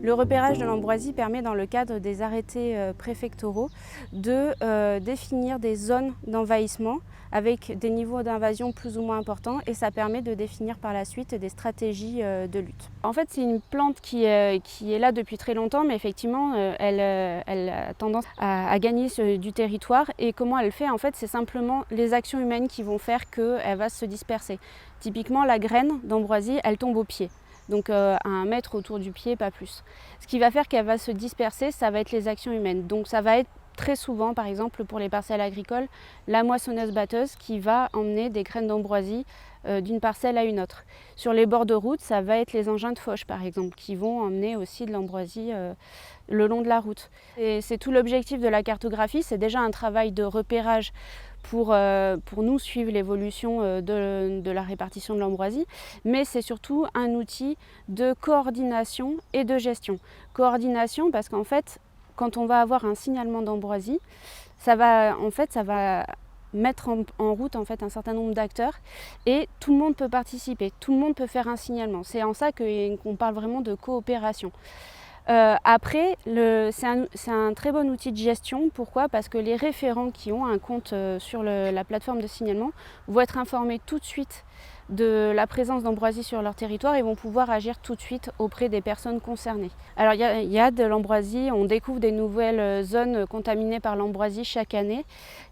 Le repérage de l'ambroisie permet, dans le cadre des arrêtés préfectoraux, de définir des zones d'envahissement avec des niveaux d'invasion plus ou moins importants, et ça permet de définir par la suite des stratégies de lutte. En fait, c'est une plante qui est là depuis très longtemps, mais effectivement, elle a tendance à gagner du territoire. Et comment elle fait? En fait, c'est simplement les actions humaines qui vont faire qu'elle va se disperser. Typiquement, la graine d'ambroisie, elle tombe au pied. Donc à 1 mètre autour du pied, pas plus. Ce qui va faire qu'elle va se disperser, ça va être les actions humaines. Donc ça va être très souvent, par exemple pour les parcelles agricoles, la moissonneuse-batteuse qui va emmener des graines d'ambroisie d'une parcelle à une autre. Sur les bords de route, ça va être les engins de fauche, par exemple, qui vont emmener aussi de l'ambroisie le long de la route. Et c'est tout l'objectif de la cartographie, c'est déjà un travail de repérage pour nous suivre l'évolution de la répartition de l'ambroisie, mais c'est surtout un outil de coordination et de gestion. Coordination parce qu'en fait, quand on va avoir un signalement d'ambroisie, ça va mettre en route en fait un certain nombre d'acteurs, et tout le monde peut participer, tout le monde peut faire un signalement. C'est en ça qu'on parle vraiment de coopération. Après, c'est un très bon outil de gestion. Pourquoi? Parce que les référents qui ont un compte sur la plateforme de signalement vont être informés tout de suite de la présence d'ambroisie sur leur territoire et vont pouvoir agir tout de suite auprès des personnes concernées. Alors il y a de l'ambroisie, on découvre des nouvelles zones contaminées par l'ambroisie chaque année,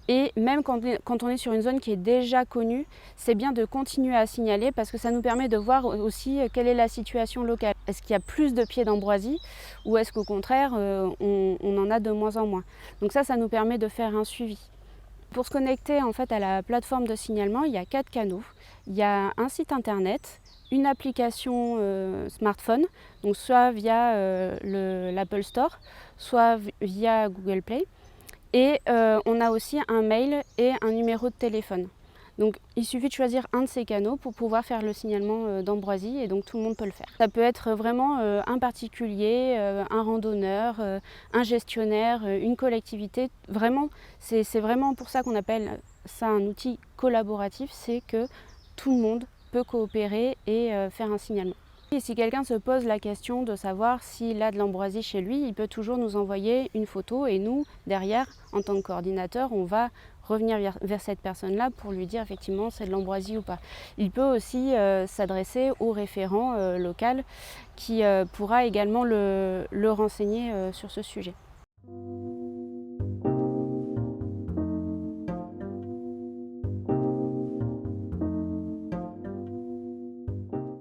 et même quand on est sur une zone qui est déjà connue, c'est bien de continuer à signaler parce que ça nous permet de voir aussi quelle est la situation locale. Est-ce qu'il y a plus de pieds d'ambroisie ou est-ce qu'au contraire on en a de moins en moins? Donc ça nous permet de faire un suivi. Pour se connecter en fait à la plateforme de signalement, il y a 4 canaux. Il y a un site internet, une application smartphone, donc soit via l'Apple Store, soit via Google Play. Et on a aussi un mail et un numéro de téléphone. Donc il suffit de choisir un de ces canaux pour pouvoir faire le signalement d'ambroisie, et donc tout le monde peut le faire. Ça peut être vraiment un particulier, un randonneur, un gestionnaire, une collectivité. Vraiment, c'est vraiment pour ça qu'on appelle ça un outil collaboratif, c'est que tout le monde peut coopérer et faire un signalement. Et si quelqu'un se pose la question de savoir s'il a de l'ambroisie chez lui, il peut toujours nous envoyer une photo, et nous, derrière, en tant que coordinateur, on va revenir vers cette personne-là pour lui dire effectivement c'est de l'ambroisie ou pas. Il peut aussi s'adresser au référent local qui pourra également le renseigner sur ce sujet.